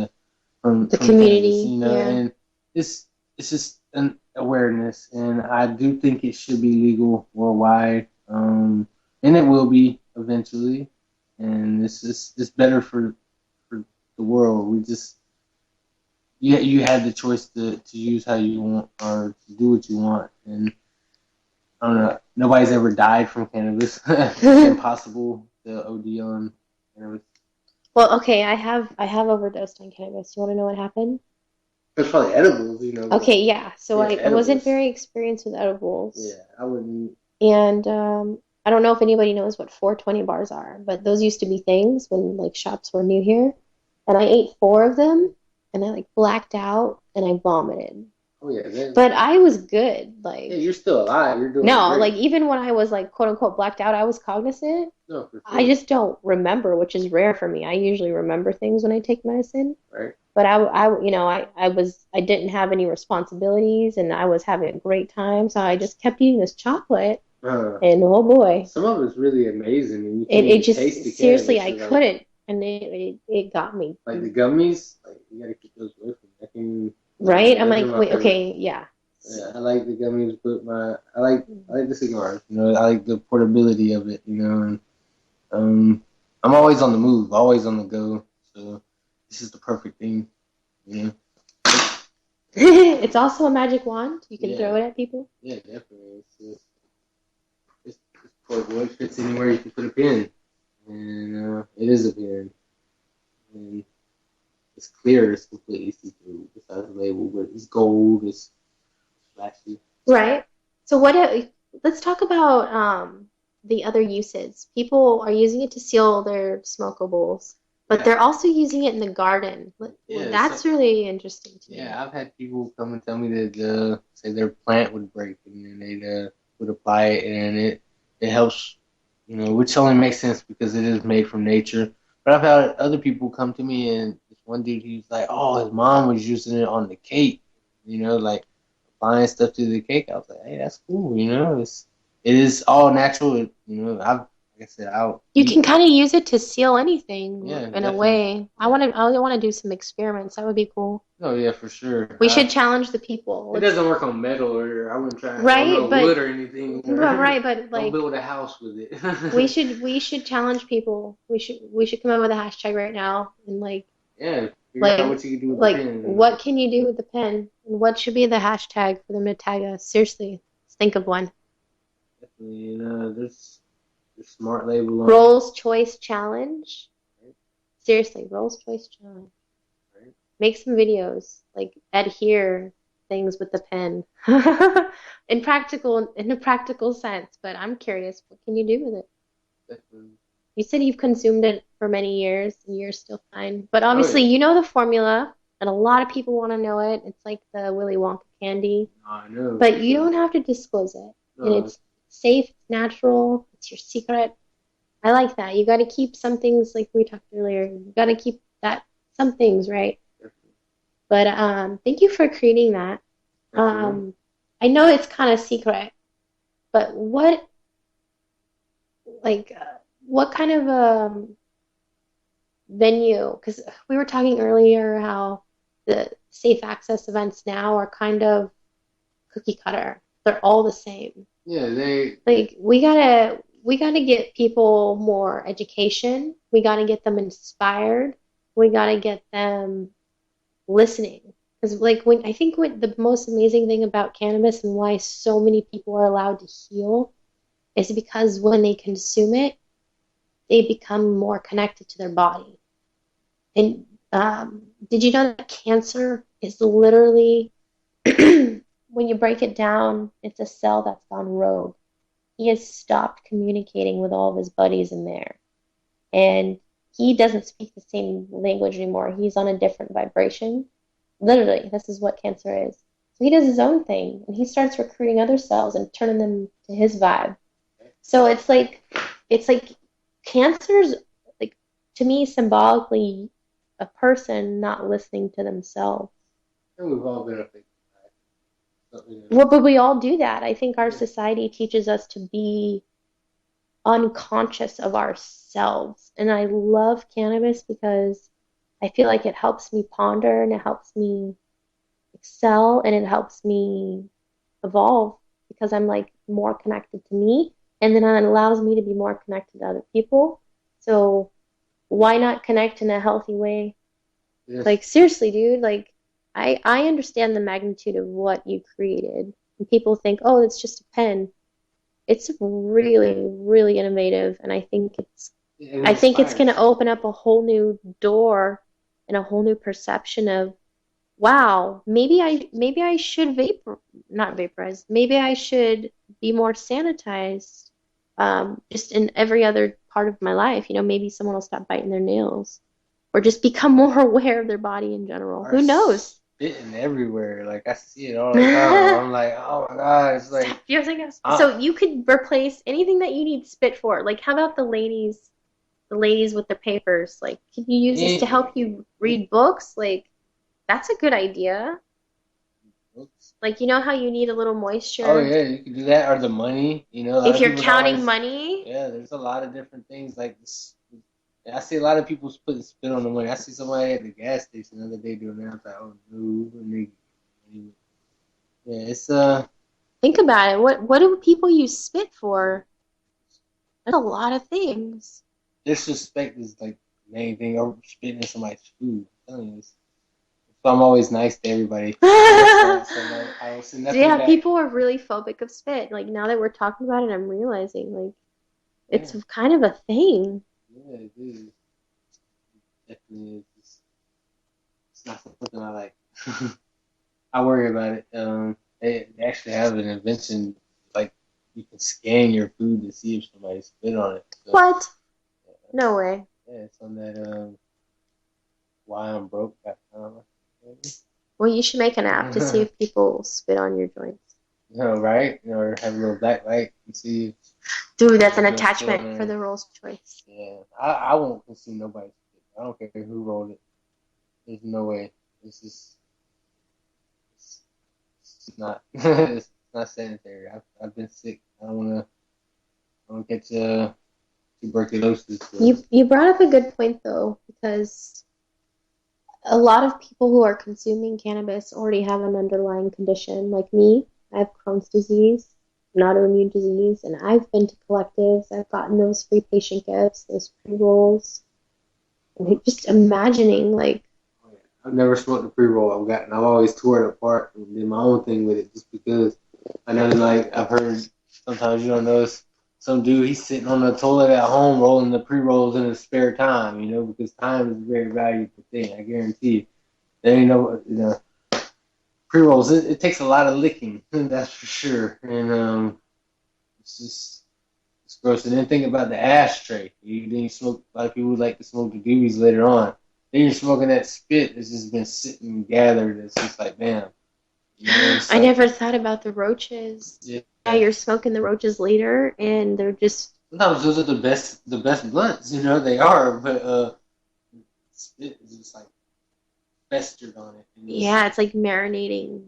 the from community. cannabis, Yeah. and it's just an awareness, and I do think it should be legal worldwide, and it will be eventually, and it's better for the world. We just you had the choice to use how you want or to do what you want, and I don't know. Nobody's ever died from cannabis. It's impossible to OD on cannabis. Well, okay, I have overdosed on cannabis. You want to know what happened? It's probably edibles, you know. But Okay, yeah. So yeah, I wasn't edibles. very experienced with edibles. Yeah, I wouldn't. And I don't know if anybody knows what 420 bars are, but those used to be things when like shops were new here. And I ate four of them and I like blacked out and I vomited. Oh yeah, But I was good. Like, yeah, you're still alive. You're doing no, great. like even when I was like quote unquote blacked out, I was cognizant. No, for I sure. just don't remember, which is rare for me. I usually remember things when I take medicine. Right. But I didn't have any responsibilities and I was having a great time. So I just kept eating this chocolate and oh boy, Some of it's really amazing, and you it, can't it even just taste the seriously, I cannabis. Like, couldn't. And it got me. like the gummies, like you gotta keep those away from me. I can. Right? I'm Those are like, my wait, favorite. okay, yeah. Yeah, I like the gummies, but I like the cigars. You know, I like the portability of it. You know, and I'm always on the move, always on the go. So this is the perfect thing. You know. It's also a magic wand. You can Yeah. throw it at people. Yeah, definitely. It's portable. It fits anywhere you can put a pin, and it is a pin. And it's clear. It's completely see-through. Besides the label, but it's gold. It's flashy. Right. So let's talk about the other uses. People are using it to seal their smokables, but they're also using it in the garden. Yeah, That's really interesting to me. Yeah, I've had people come and tell me that say their plant would break, and then they would apply it, and it helps. You know, which only makes sense because it is made from nature. But I've had other people come to me, and this one dude, he's like, "Oh, his mom was using it on the cake." You know, like applying stuff to the cake. I was like, "Hey, that's cool." You know, it is all natural. You know, like I said, You can kind of use it to seal anything Yeah, in a definitely. way. I want to do some experiments. That would be cool. Oh yeah, for sure. We should challenge the people. It doesn't work on metal, or I wouldn't try Right, on no but- wood or anything. Right, but Don't like build a house with it. we should challenge people. We should come up with a hashtag right now and like Yeah, figure like out what you can do with like the pen. what can you do with the pen and what should be the hashtag for them to tag us? Seriously, let's think of one. Definitely, you know, there's smart label on Roll's Choice Challenge. Seriously, Roll's Choice Challenge. Right. Make some videos, like adhere things with the pen in a practical sense. But I'm curious, what can you do with it? Definitely. You said you've consumed it for many years and you're still fine. But obviously, you know the formula, and a lot of people want to know it. It's like the Willy Wonka candy. I know. But you don't have to disclose it. And it's safe, natural, it's your secret. I like that. You got to keep some things, like we talked earlier, you got to keep some things, right? Definitely. But thank you for creating that. I know it's kind of secret, but what kind of venue? Because we were talking earlier how the safe access events now are kind of cookie cutter. They're all the same. Yeah, we gotta get people more education. We gotta get them inspired. We gotta get them listening. Because I think what the most amazing thing about cannabis and why so many people are allowed to heal is because when they consume it, they become more connected to their body. And did you know that cancer is literally, when you break it down, it's a cell that's gone rogue. He has stopped communicating with all of his buddies in there. And he doesn't speak the same language anymore. He's on a different vibration. Literally, this is what cancer is. So he does his own thing, and he starts recruiting other cells and turning them to his vibe. So it's like cancer's, like, to me, symbolically a person not listening to themselves. And we've all been affected by it. Well, but we all do that. I think our society teaches us to be unconscious of ourselves. And I love cannabis because I I feel like it helps me ponder and it helps me excel and it helps me evolve because I'm like more connected to me and then it allows me to be more connected to other people. So why not connect in a healthy way? Yes. Like seriously, dude, like I understand the magnitude of what you created. And people think, "Oh, it's just a pen." It's really, really innovative and It I think it's going inspires. to open up a whole new door and a whole new perception of wow, maybe I should not vaporize. Maybe I should be more sanitized, just in every other part of my life. You know, maybe someone will stop biting their nails, or just become more aware of their body in general. Are Who knows? spitting everywhere. Like I see it all the time. I'm like, oh my god, it's Stop like, using us. uh, So you could replace anything that you need spit for. Like, how about the ladies with the papers? Like, can you use this to help you read books? Like, that's a good idea. Like, you know how you need a little oh moisture yeah, you can do that. Or the money. A lot if of you're people's counting always, money? yeah. There's a lot of different things like this. I see a lot of people putting spit on the money. I see somebody at the gas station the other day doing that. I was like, oh no, yeah, it's Think about it. What do people use spit for? That's a lot of things. disrespect is like the main thing. Or spitting in somebody's food. I'm telling you, so I'm always nice to everybody. I guess I don't say nothing Yeah, back. people are really phobic of spit. Like now that we're talking about it, I'm realizing like Yeah, it's kind of a thing. yeah, it is. Definitely is. It's not something I like. I worry about it. They actually have an invention like you can scan your food to see if somebody spit on it. So What? No way. yeah, it's on that whyimbroke.com. Well, you should make an app to see if people spit on your joints. Right? Or have a little black light and see Dude, if that's an there's no spit on attachment for there. the Rolls Choice. Yeah, I won't consume nobody's spit. I don't care who rolled it. There's no way. This is it's not it's not sanitary. I've been sick. I don't get tuberculosis. So. You brought up a good point though, because a lot of people who are consuming cannabis already have an underlying condition. Like me, I have Crohn's disease, an autoimmune disease, and I've been to collectives. I've gotten those free patient gifts, those pre-rolls. And just imagining, like, I've never smoked a pre-roll I've always tore it apart and did my own thing with it just because I know like I've heard sometimes you don't notice some dude he's sitting on the toilet at home rolling the pre-rolls in his spare time, because time is a very valuable thing, I guarantee you. There ain't no pre-rolls, it takes a lot of licking, that's for sure. And it's just it's gross. And then think about the ashtray. Then you smoke. A lot of people like to smoke the doobies later on. Then you're smoking that spit that's just been sitting and gathered. It's just like, damn. It's I like, never thought about the roaches. yeah. Yeah, you're smoking the roaches later, and they're just, Sometimes those are the best blunts. They are, but spit is just like festered on it, yeah, it's like marinating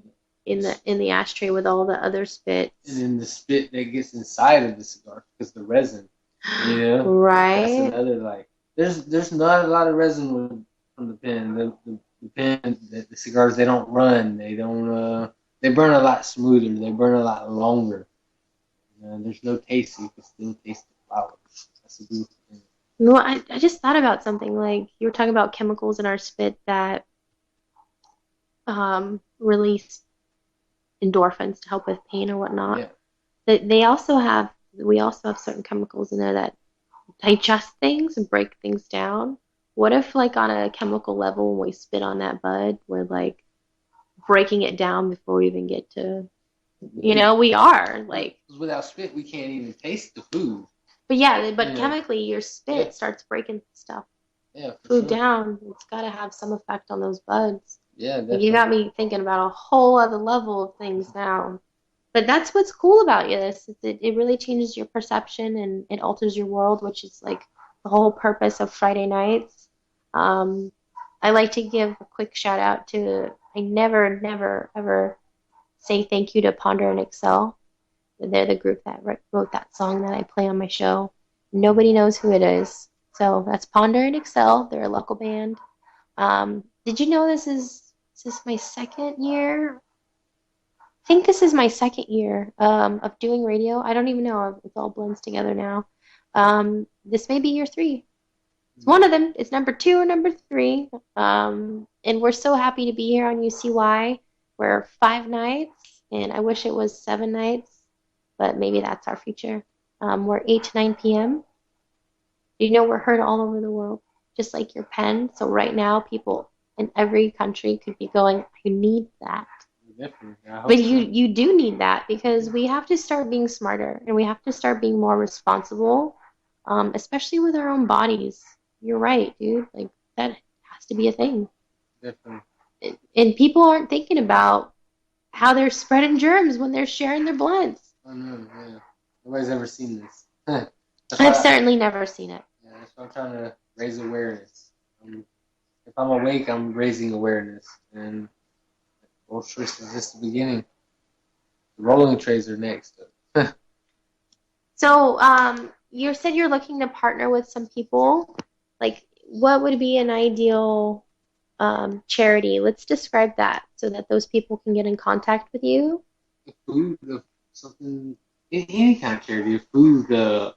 in the ashtray with all the other and spits. then the spit that gets inside of the cigar because the resin. That's Right? another like. There's not a lot of resin from the pen. The pen, the cigars, they don't run. They don't. They burn a lot smoother. They burn a lot longer. There's no taste. You can still taste the flowers. That's a beautiful thing. No, I just thought about something like you were talking about chemicals in our spit that release endorphins to help with pain or whatnot. Yeah. They also have we also have certain chemicals in there that digest things and break things down. What if like on a chemical level when we spit on that bud, we're like breaking it down before we even get to we are like Because without spit, we can't even taste the food. but yeah, but Yeah. chemically your Yeah. spit starts breaking stuff Yeah. For food sure. down. It's got to have some effect on those buds. Yeah. Like, you Definitely. got me thinking about a whole other level of things now. But that's what's cool about this. It really changes your perception and it alters your world, which is like the whole purpose of Friday nights. Um, I like to give a quick shout out to, I never, never, ever say thank you to Ponder and Excel. They're the group that wrote that song that I play on my show. Nobody knows who it is. So that's Ponder and Excel. They're a local band. Did you know this is my second year? I think this is my second year of doing radio. I don't even know. It all blends together now. This may be year three. It's one of them. It's number two or number three. And we're so happy to be here on UCY. We're 5 nights, and I wish it was 7 nights, but maybe that's our future. We're 8 to 9 p.m. You know, we're heard all over the world, just like your pen. So right now, people in every country could be going, I need that. Definitely. I hope But so. you do need that because we have to start being smarter and we have to start being more responsible, especially with our own bodies. You're right, dude. Like that has to be a thing. Definitely. And people aren't thinking about how they're spreading germs when they're sharing their blends. Oh no, yeah. Nobody's ever seen this. That's I've why, certainly never seen it. yeah, that's why I'm trying to raise awareness. If I'm awake, I'm raising awareness. And RollsChoice is just the beginning. The rolling trays are next. So, you said you're looking to partner with some people. Like, what would be an ideal charity? Let's describe that so that those people can get in contact with you. Food, something, any kind of charity, food,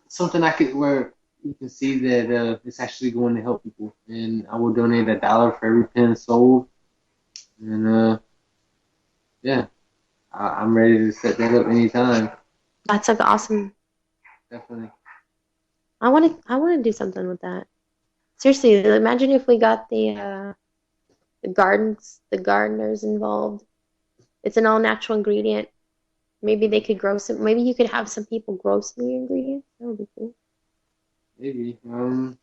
something I could where you can see that it's actually going to help people, and I will donate $1 for every pen sold, and yeah, I'm ready to set that up anytime. That's like awesome. Definitely. I want to do something with that. Seriously, imagine if we got the gardeners involved. It's an all natural ingredient. Maybe they could grow some. Maybe you could have some people grow some of your ingredients. That would be cool. Maybe. I don't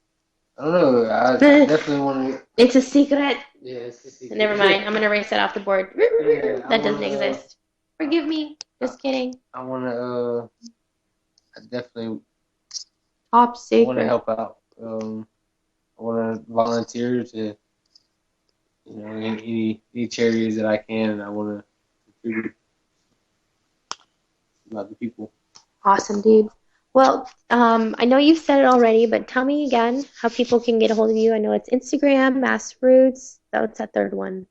know. I definitely want to. It's a secret. Yeah, it's a secret. Never mind. I'm gonna erase that off the board. Yeah, That doesn't exist. Forgive me. Just kidding. I want to. I definitely Top want to secret. help out. I want to volunteer to, any charities that I can, and I want to contribute about the people. Awesome, dude. Well, I know you've said it already, but tell me again how people can get a hold of you. I know it's Instagram, Mass Roots. What's that third one?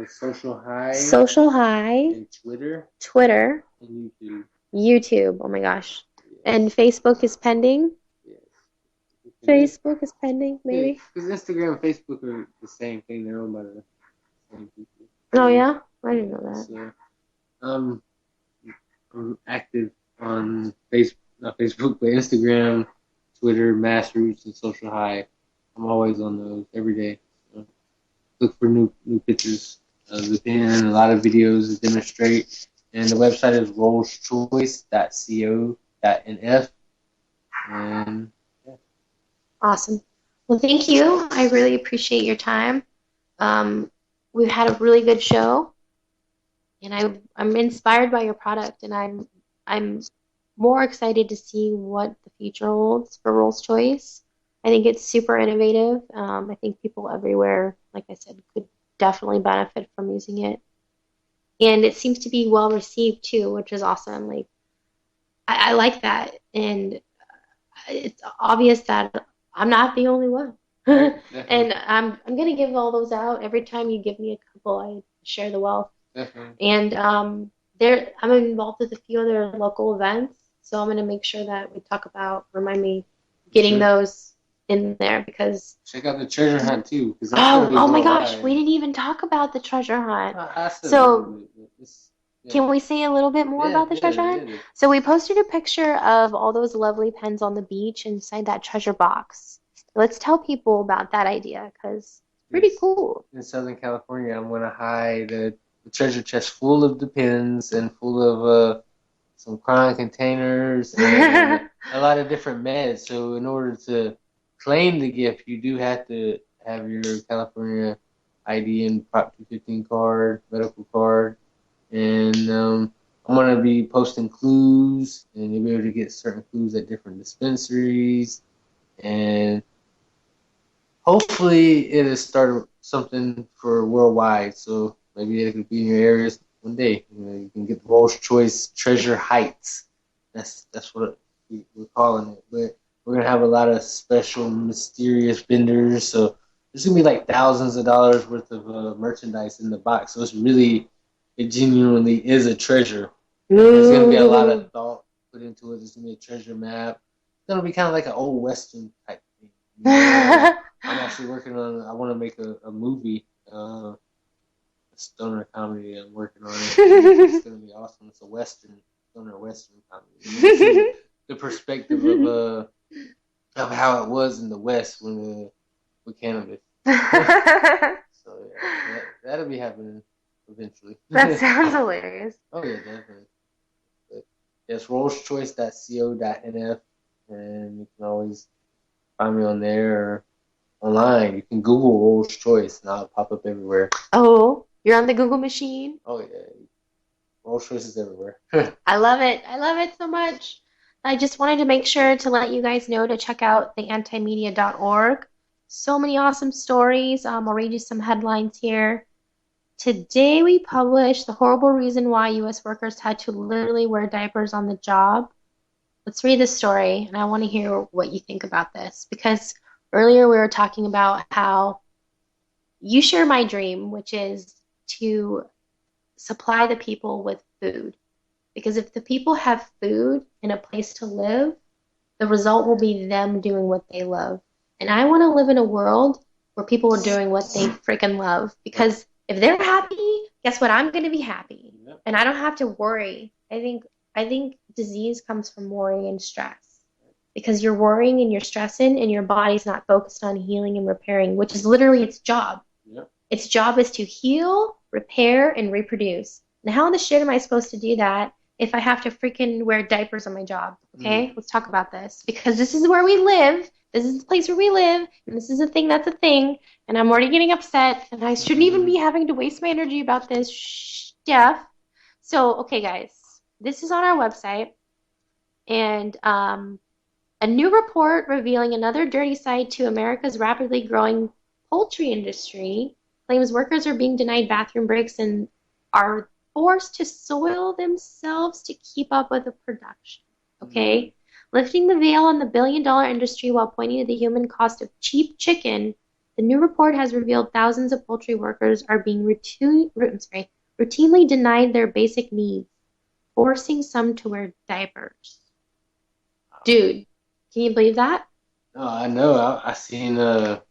Social High. Social High. And Twitter. Twitter. And YouTube. YouTube. Oh my gosh. And Facebook is pending. Yes. Facebook is pending, maybe. Because Instagram and Facebook are the same thing. They're owned by the same people. Oh yeah, I didn't know that. So, I'm active on not Facebook, but Instagram, Twitter, Mass Roots, and Social High. I'm always on those every day. So look for new pictures of the pen, a lot of videos that demonstrate. And the website is rollschoice.co.nf. And yeah. Awesome. Well, thank you. I really appreciate your time. We've had a really good show, and I'm inspired by your product, and I'm more excited to see what the future holds for RollsChoice. I think it's super innovative. I think people everywhere, like I said, could definitely benefit from using it. And it seems to be well received too, which is awesome. Like I like that, and it's obvious that I'm not the only one. And I'm gonna give all those out every time you give me a couple. I share the wealth. Definitely. And I'm involved with a few other local events, so I'm gonna make sure that we talk about, remind me, getting those in there because. Check out the treasure hunt too. Oh my gosh, we didn't even talk about the treasure hunt. So can we say a little bit more about the treasure hunt? Yeah. So we posted a picture of all those lovely pens on the beach inside that treasure box. Let's tell people about that idea because it's pretty cool. In Southern California, I'm going to hide a treasure chest full of the pens and full of some crying containers and a lot of different meds. So in order to claim the gift, you do have to have your California ID and Prop 215 card, medical card. And I'm going to be posting clues, and you'll be able to get certain clues at different dispensaries. And hopefully it'll start something for worldwide. So maybe it could be in your areas one day. You can get the RollsChoice Treasure Heights. That's what we're calling it. But we're going to have a lot of special, mysterious vendors. So there's gonna be like thousands of dollars worth of merchandise in the box. So it genuinely is a treasure. There's gonna be a lot of thought put into it. There's gonna be a treasure map. It's gonna be kind of like an old western type thing. I'm actually working on. I want to make a movie, a stoner comedy. I'm working on it. It's gonna be awesome. It's a western, stoner western comedy. The perspective of how it was in the West with cannabis. So yeah, that'll be happening eventually. That sounds hilarious. Oh yeah, definitely. But yes, rollschoice.co.nf, and you can always find me on there or online. You can Google Rolls Choice, and I'll pop up everywhere. Oh, you're on the Google machine? Oh yeah, Rolls Choice is everywhere. I love it. I love it so much. I just wanted to make sure to let you guys know to check out the antimedia.org. So many awesome stories. I'll read you some headlines here. Today we published the horrible reason why U.S. workers had to literally wear diapers on the job. Let's read this story, and I want to hear what you think about this. Because earlier we were talking about how you share my dream, which is to supply the people with food. Because if the people have food and a place to live, the result will be them doing what they love. And I want to live in a world where people are doing what they freaking love. Because if they're happy, guess what? I'm going to be happy. Yep. And I don't have to worry. I think disease comes from worry and stress. Because you're worrying and you're stressing and your body's not focused on healing and repairing, which is literally its job. Yep. Its job is to heal, repair, and reproduce. Now, how in the shit am I supposed to do that if I have to freaking wear diapers on my job? Okay, let's talk about this. Because this is where we live. This is the place where we live. And this is a thing that's a thing. And I'm already getting upset. And I shouldn't even be having to waste my energy about this stuff. So, okay, guys. This is on our website. And a new report revealing another dirty side to America's rapidly growing poultry industry claims workers are being denied bathroom breaks and are forced to soil themselves to keep up with the production. Okay? Lifting the veil on the billion-dollar industry while pointing to the human cost of cheap chicken, the new report has revealed thousands of poultry workers are being routinely denied their basic needs, forcing some to wear diapers. Dude, can you believe that? No, I know. I seen like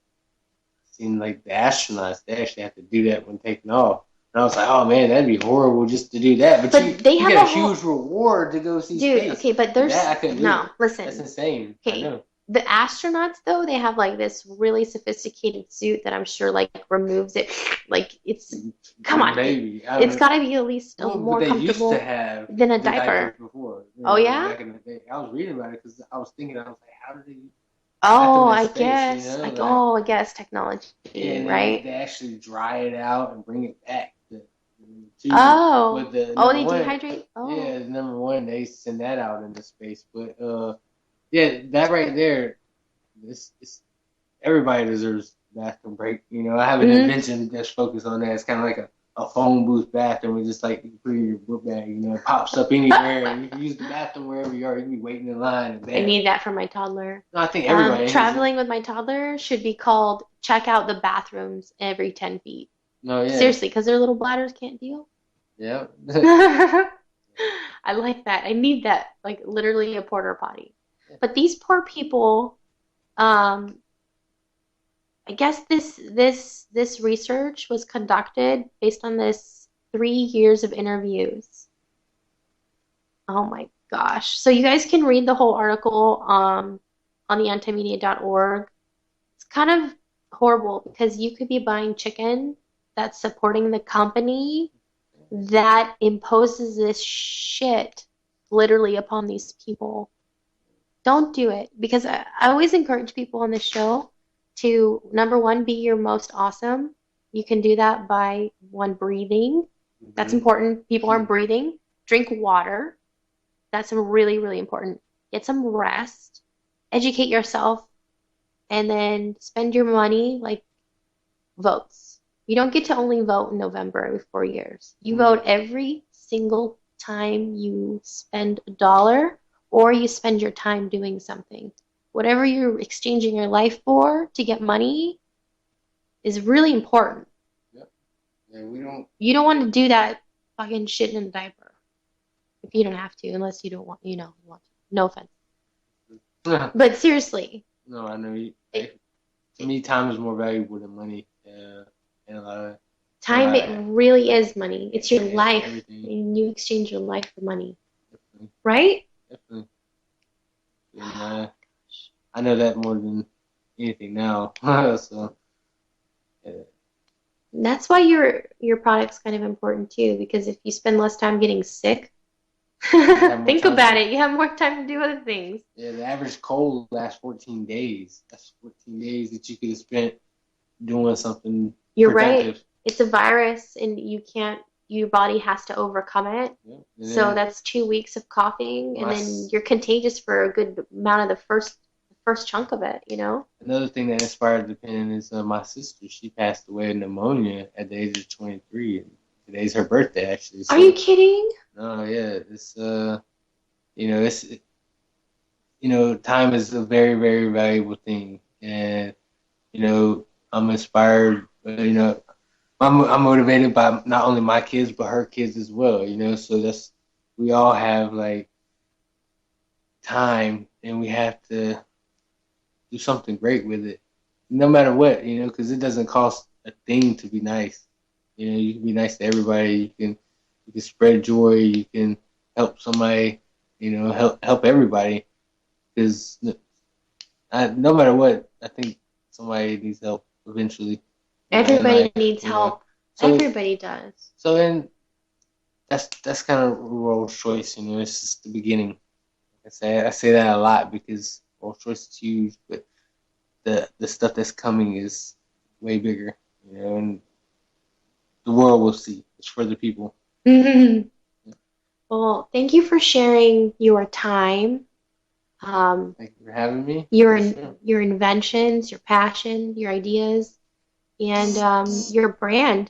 the astronauts. They actually have to do that when taking off. And I was like, oh man, that'd be horrible just to do that. But they you have get a a huge reward to go see Dude, space. okay, but there's That I couldn't do. no, listen. That's insane. I Okay, know. the astronauts though, they have like this really sophisticated suit that I'm sure like removes it. Like it's come on, Maybe. it's got to be at least more but they comfortable used to have than a the diaper. diapers before. Oh yeah? Back in the day. I was reading about it because I was thinking, I was like, how do they Oh, back in I the space, guess. you know? Like, Like, oh, I guess technology, and right? they actually dry it out and bring it back. Oh, But the oh, number they one, dehydrate. Oh, yeah, number one, they send that out into space. But yeah, that right there, it's everybody deserves a bathroom break. You know, I have an invention that's focused on that. It's kind of like a phone booth bathroom. It's just like you put it in your book bag. You know, it pops up anywhere, and you can use the bathroom wherever you are. You can be waiting in line. I need that for my toddler. No, I think everybody traveling with my toddler should be called check out the bathrooms every 10 feet. No, yeah. Seriously, because their little bladders can't deal. Yeah. I like that. I need that, like literally a porta potty. But these poor people, I guess this research was conducted based on this 3 years of interviews. Oh my gosh. So you guys can read the whole article on the antimedia.org. It's kind of horrible because you could be buying chicken that's supporting the company that imposes this shit literally upon these people. Don't do it, because I always encourage people on this show to, number one, be your most awesome. You can do that by, one, breathing. That's important. People aren't breathing. Drink water. That's really, really important. Get some rest. Educate yourself. And then spend your money like votes. You don't get to only vote in November every 4 years. You vote every single time you spend $1 or you spend your time doing something. Whatever you're exchanging your life for to get money, is really important. Yep. Yeah, we don't. You don't want to do that fucking shit in a diaper if you don't have to, unless you don't want, want to. No offense. But seriously. No, I know. To me, time is more valuable than money. And a lot of time, it really is money. It's your life, everything. and you exchange your life for money. Definitely. Right? Definitely. And, I know that more than anything now. So. Yeah. That's why your product's kind of important too, because if you spend less time getting sick, think about it. You have more time to do other things. Yeah, the average cold lasts 14 days. That's 14 days that you could have spent doing something. You're productive. right. It's a virus, and your body has to overcome it. Yeah. So that's 2 weeks of coughing, and then you're contagious for a good amount of the first chunk of it, Another thing that inspired the pen is my sister. She passed away of pneumonia at the age of 23, and today's her birthday, actually. So, are you kidding? No, yeah, it's time is a very, very valuable thing, and I'm inspired. I'm motivated by not only my kids but her kids as well. So we all have like time, and we have to do something great with it, no matter what. Because it doesn't cost a thing to be nice. You can be nice to everybody. You can spread joy. You can help somebody. Help everybody. Because no matter what, I think somebody needs help eventually. Everybody needs help. So, everybody does. So then, that's kind of Roll's Choice. It's just the beginning. I say that a lot because Roll's Choice is huge, but the stuff that's coming is way bigger. And the world will see. It's for the people. Mm-hmm. Well, thank you for sharing your time. Thank you for having me. Your inventions, your passion, your ideas, and your brand.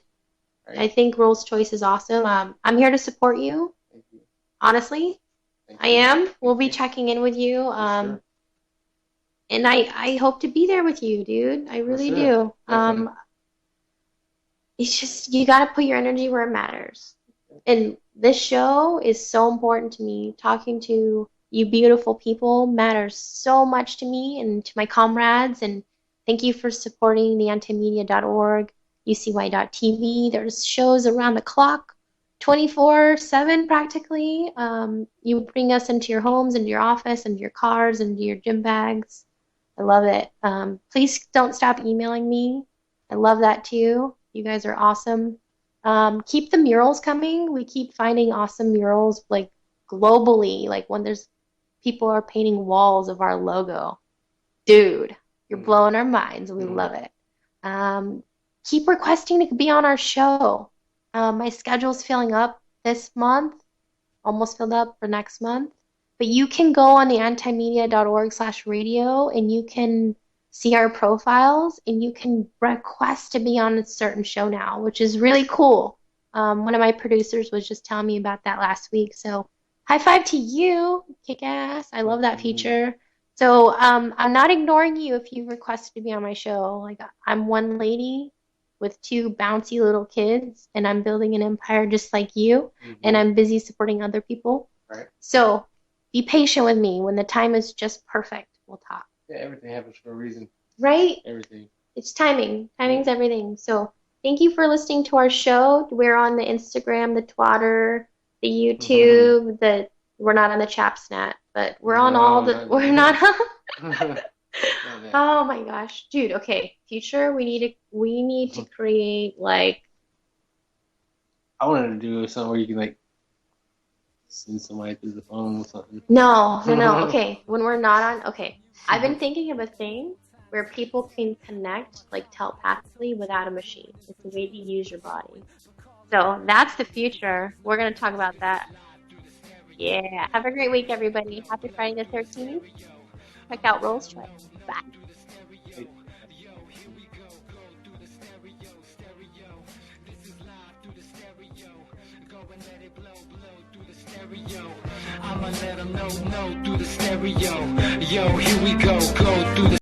Right. I think Roll's Choice is awesome. I'm here to support you. Thank you. Honestly, I am. We'll be checking in with you. Sure. And I hope to be there with you, dude. I really do. It's just, you got to put your energy where it matters. And this show is so important to me. Talking to you beautiful people matters so much to me and to my comrades. And thank you for supporting the antimedia.org, ucy.tv. There's shows around the clock, 24/7 practically. You bring us into your homes, into your office, into your cars, into your gym bags. I love it. Please don't stop emailing me. I love that too. You guys are awesome. Keep the murals coming. We keep finding awesome murals, like globally, like when there's people are painting walls of our logo. Dude, you're blowing our minds. We love it. Keep requesting to be on our show. My schedule's filling up this month, almost filled up for next month. But you can go on the antimedia.org/radio and you can see our profiles and you can request to be on a certain show now, which is really cool. One of my producers was just telling me about that last week. So high five to you, kick ass. I love that feature. So I'm not ignoring you if you requested to be on my show. Like, I'm one lady with 2 bouncy little kids, and I'm building an empire just like you, and I'm busy supporting other people. Right. So be patient with me. When the time is just perfect, we'll talk. Yeah, everything happens for a reason. Right? Everything. It's timing. Timing's everything. So thank you for listening to our show. We're on the Instagram, the Twitter, the YouTube, we're not on the Chapsnat, but we're on all the, we're not on. Oh my gosh, dude. Okay, future. We need to create like. I wanted to do something where you can like send somebody through the phone or something. No. Okay, when we're not on. Okay, I've been thinking of a thing where people can connect like telepathically without a machine. It's a way to use your body. So that's the future. We're gonna talk about that. Yeah. Have a great week, everybody. Happy Friday the 13th. Check out Roll's Choice. Bye. I'ma let them know through the stereo. Yo, here we go through the